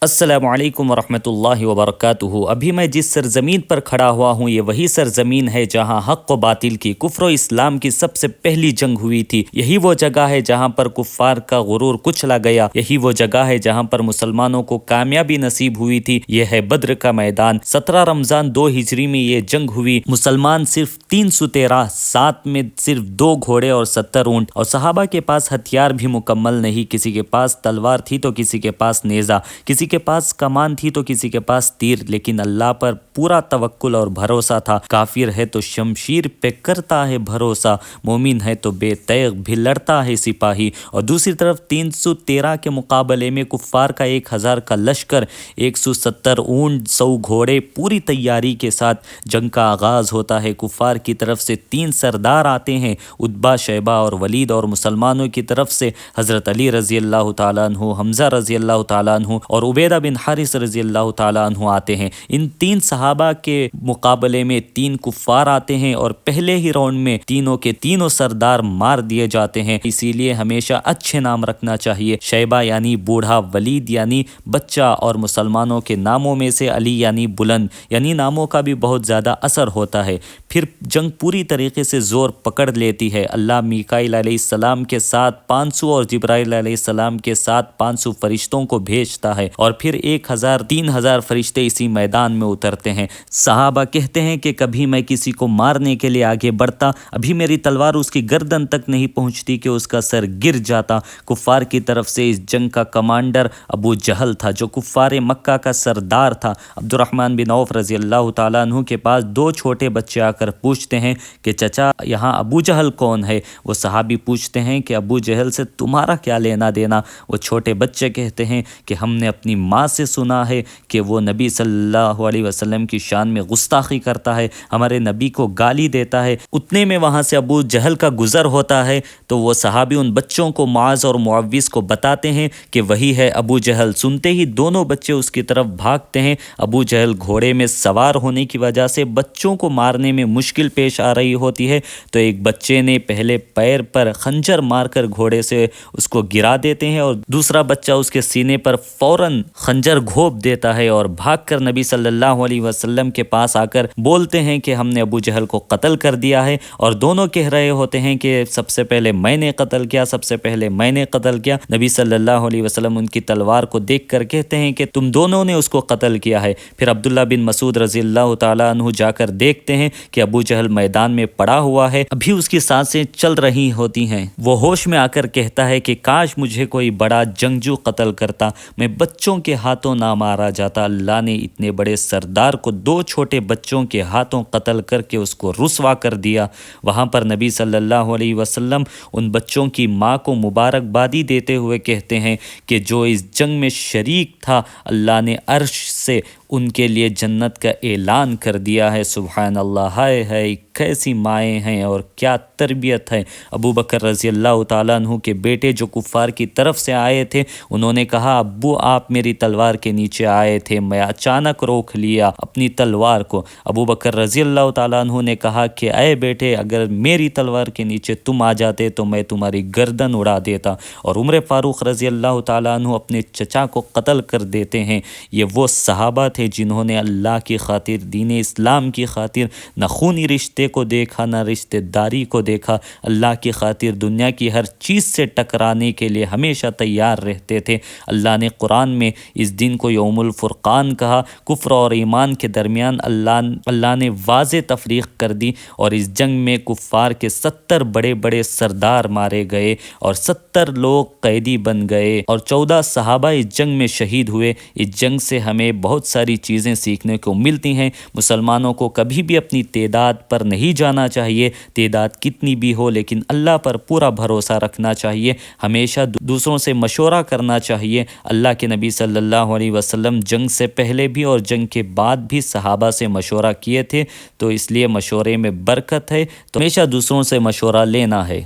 السلام علیکم ورحمۃ اللہ وبرکاتہ۔ ابھی میں جس سرزمین پر کھڑا ہوا ہوں یہ وہی سرزمین ہے جہاں حق و باطل کی، کفر و اسلام کی سب سے پہلی جنگ ہوئی تھی۔ یہی وہ جگہ ہے جہاں پر کفار کا غرور کچلا گیا، یہی وہ جگہ ہے جہاں پر مسلمانوں کو کامیابی نصیب ہوئی تھی۔ یہ ہے بدر کا میدان۔ 17 رمضان 2 ہجری میں یہ جنگ ہوئی۔ مسلمان صرف 313، ساتھ میں صرف 2 گھوڑے اور 70 اونٹ، اور صحابہ کے پاس ہتھیار بھی مکمل نہیں۔ کسی کے پاس تلوار تھی تو کسی کے پاس نیزہ، کسی کے پاس کمان تھی تو کسی کے پاس تیر، لیکن اللہ پر پورا توکل اور بھروسہ تھا۔ کافر ہے تو شمشیر پہ کرتا ہے بھروسہ، مومن ہے تو بے تیغ بھی لڑتا ہے سپاہی۔ اور دوسری طرف 313 کے مقابلے میں کفار کا 1000 کا لشکر، 170 اونٹ، 100 گھوڑے، پوری تیاری کے ساتھ جنگ کا آغاز ہوتا ہے۔ کفار کی طرف سے 3 سردار آتے ہیں، عتبہ، شیبہ اور ولید، اور مسلمانوں کی طرف سے حضرت علی رضی اللہ تعالیٰ عنہ، حمزہ رضی اللہ تعالیٰ عنہ اور عبیدہ بن حارث رضی اللہ تعالیٰ عنہ آتے ہیں۔ ان 3 صحابہ کے مقابلے میں 3 کفار آتے ہیں اور پہلے ہی راؤنڈ میں تینوں کے تینوں سردار مار دیے جاتے ہیں۔ اسی لیے ہمیشہ اچھے نام رکھنا چاہیے۔ شیبہ یعنی بوڑھا، ولید یعنی بچہ، اور مسلمانوں کے ناموں میں سے علی یعنی بلند، یعنی ناموں کا بھی بہت زیادہ اثر ہوتا ہے۔ پھر جنگ پوری طریقے سے زور پکڑ لیتی ہے۔ اللہ میکائیل علیہ السلام کے ساتھ 500 اور جبرائیل علیہ السلام کے ساتھ 500 فرشتوں کو بھیجتا ہے، اور پھر 3000 فرشتے اسی میدان میں اترتے ہیں۔ صحابہ کہتے ہیں کہ کبھی میں کسی کو مارنے کے لیے آگے بڑھتا، ابھی میری تلوار اس کی گردن تک نہیں پہنچتی کہ اس کا سر گر جاتا۔ کفار کی طرف سے اس جنگ کا کمانڈر ابو جہل تھا، جو کفار مکہ کا سردار تھا۔ عبد الرحمن بن عوف رضی اللہ تعالیٰ عنہ کے پاس 2 چھوٹے بچے آ کر پوچھتے ہیں کہ چچا یہاں ابو جہل کون ہے؟ وہ صحابی پوچھتے ہیں کہ ابو جہل سے تمہارا کیا لینا دینا؟ وہ چھوٹے بچے کہتے ہیں کہ ہم نے اپنی ماں سے سنا ہے کہ وہ نبی صلی اللہ علیہ وسلم کی شان میں گستاخی کرتا ہے، ہمارے نبی کو گالی دیتا ہے۔ اتنے میں وہاں سے ابو جہل کا گزر ہوتا ہے، تو وہ صحابی ان بچوں کو معاذ اور معوذ کو بتاتے ہیں کہ وہی ہے ابو جہل۔ سنتے ہی دونوں بچے اس کی طرف بھاگتے ہیں۔ ابو جہل گھوڑے میں سوار ہونے کی وجہ سے بچوں کو مارنے میں مشکل پیش آ رہی ہوتی ہے، تو ایک بچے نے پہلے پیر پر خنجر مار کر گھوڑے سے اس کو گرا دیتے ہیں، اور دوسرا بچہ اس کے سینے پر فوراً خنجر گھونپ دیتا ہے اور بھاگ کر نبی صلی اللہ علیہ وسلم کے پاس آ کر بولتے ہیں کہ ہم نے ابو جہل کو قتل کر دیا ہے، اور دونوں کہہ رہے ہوتے ہیں کہ سب سے پہلے میں نے قتل کیا، سب سے پہلے میں نے قتل کیا۔ نبی صلی اللہ علیہ وسلم ان کی تلوار کو دیکھ کر کہتے ہیں کہ تم دونوں نے اس کو قتل کیا ہے۔ پھر عبداللہ بن مسعود رضی اللہ تعالیٰ عنہ جا کر دیکھتے ہیں کہ ابو جہل میدان میں پڑا ہوا ہے، ابھی اس کی سانسیں چل رہی ہوتی ہیں۔ وہ ہوش میں آ کر کہتا ہے کہ کاش مجھے کوئی بڑا جنگجو قتل کرتا، میں بچوں کے ہاتھوں نہ مارا جاتا۔ اللہ نے اتنے بڑے سردار کو 2 چھوٹے بچوں کے ہاتھوں قتل کر کے اس کو رسوا کر دیا۔ وہاں پر نبی صلی اللہ علیہ وسلم ان بچوں کی ماں کو مبارکبادی دیتے ہوئے کہتے ہیں کہ جو اس جنگ میں شریک تھا، اللہ نے عرش سے ان کے لیے جنت کا اعلان کر دیا ہے۔ سبحان اللہ، ہائے ہائے کیسی مائیں ہیں اور کیا تربیت ہے۔ ابو بکر رضی اللہ تعالیٰ عنہ کے بیٹے جو کفار کی طرف سے آئے تھے، انہوں نے کہا ابو آپ میری تلوار کے نیچے آئے تھے، میں اچانک روک لیا اپنی تلوار کو۔ ابو بکر رضی اللہ تعالیٰ عنہ نے کہا کہ اے بیٹے، اگر میری تلوار کے نیچے تم آ جاتے تو میں تمہاری گردن اڑا دیتا۔ اور عمر فاروق رضی اللہ تعالیٰ عنہ اپنے چچا کو قتل کر دیتے ہیں۔ یہ وہ صحابہ تھے جنہوں نے اللہ کی خاطر، دین اسلام کی خاطر نہ خونی رشتے کو دیکھا، نہ رشتہ داری کو دیکھا، اللہ کی خاطر دنیا کی ہر چیز سے ٹکرانے کے لیے ہمیشہ تیار رہتے تھے۔ اللہ نے قرآن میں اس دن کو یوم الفرقان کہا۔ کفر اور ایمان کے درمیان اللہ نے واضح تفریق کر دی، اور اس جنگ میں کفار کے 70 بڑے بڑے سردار مارے گئے اور 70 لوگ قیدی بن گئے، اور 14 صحابہ اس جنگ میں شہید ہوئے۔ اس جنگ سے ہمیں بہت ساری چیزیں سیکھنے کو ملتی ہیں۔ مسلمانوں کو کبھی بھی اپنی تعداد پر نہیں جانا چاہیے، تعداد کتنی بھی ہو، لیکن اللہ پر پورا بھروسہ رکھنا چاہیے۔ ہمیشہ دوسروں سے مشورہ کرنا چاہیے۔ اللہ کے نبی صلی اللہ علیہ وسلم جنگ سے پہلے بھی اور جنگ کے بعد بھی صحابہ سے مشورہ کیے تھے، تو اس لیے مشورے میں برکت ہے، تو ہمیشہ دوسروں سے مشورہ لینا ہے۔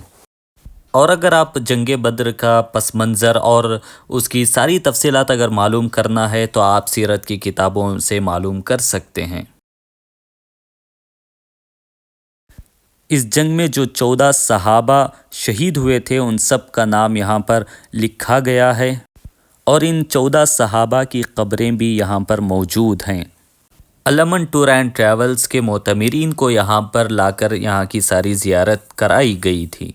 اور اگر آپ جنگ بدر کا پس منظر اور اس کی ساری تفصیلات اگر معلوم کرنا ہے تو آپ سیرت کی کتابوں سے معلوم کر سکتے ہیں۔ اس جنگ میں جو 14 صحابہ شہید ہوئے تھے ان سب کا نام یہاں پر لکھا گیا ہے، اور ان 14 صحابہ کی قبریں بھی یہاں پر موجود ہیں۔ الامن ٹور اینڈ ٹریولز کے معتمرین کو یہاں پر لا کر یہاں کی ساری زیارت کرائی گئی تھی۔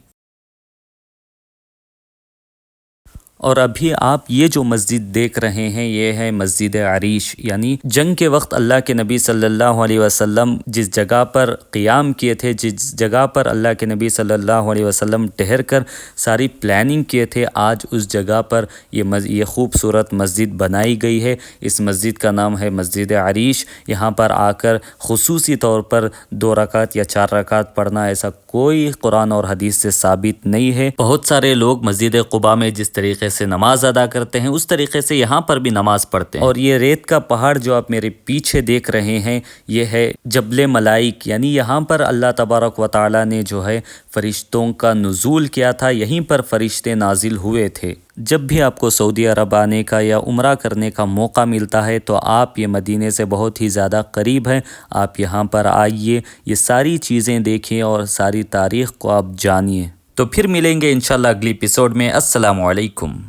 اور ابھی آپ یہ جو مسجد دیکھ رہے ہیں یہ ہے مسجد عریش، یعنی جنگ کے وقت اللہ کے نبی صلی اللہ علیہ وسلم جس جگہ پر قیام کیے تھے، جس جگہ پر اللہ کے نبی صلی اللہ علیہ وسلم ٹھہر کر ساری پلاننگ کیے تھے، آج اس جگہ پر یہ خوبصورت مسجد بنائی گئی ہے۔ اس مسجد کا نام ہے مسجد عریش۔ یہاں پر آ کر خصوصی طور پر 2 رکعت یا 4 رکعت پڑھنا ایسا کوئی قرآن اور حدیث سے ثابت نہیں ہے۔ بہت سارے لوگ مسجد قباء میں جس طریقے سے نماز ادا کرتے ہیں اس طریقے سے یہاں پر بھی نماز پڑھتے ہیں۔ اور یہ ریت کا پہاڑ جو آپ میرے پیچھے دیکھ رہے ہیں یہ ہے جبل ملائک، یعنی یہاں پر اللہ تبارک و تعالی نے جو ہے فرشتوں کا نزول کیا تھا، یہیں پر فرشتے نازل ہوئے تھے۔ جب بھی آپ کو سعودی عرب آنے کا یا عمرہ کرنے کا موقع ملتا ہے تو آپ یہ مدینے سے بہت ہی زیادہ قریب ہیں، آپ یہاں پر آئیے، یہ ساری چیزیں دیکھیں اور ساری تاریخ کو آپ جانیے۔ تو پھر ملیں گے انشاءاللہ اگلی ایپیسوڈ میں۔ السلام علیکم۔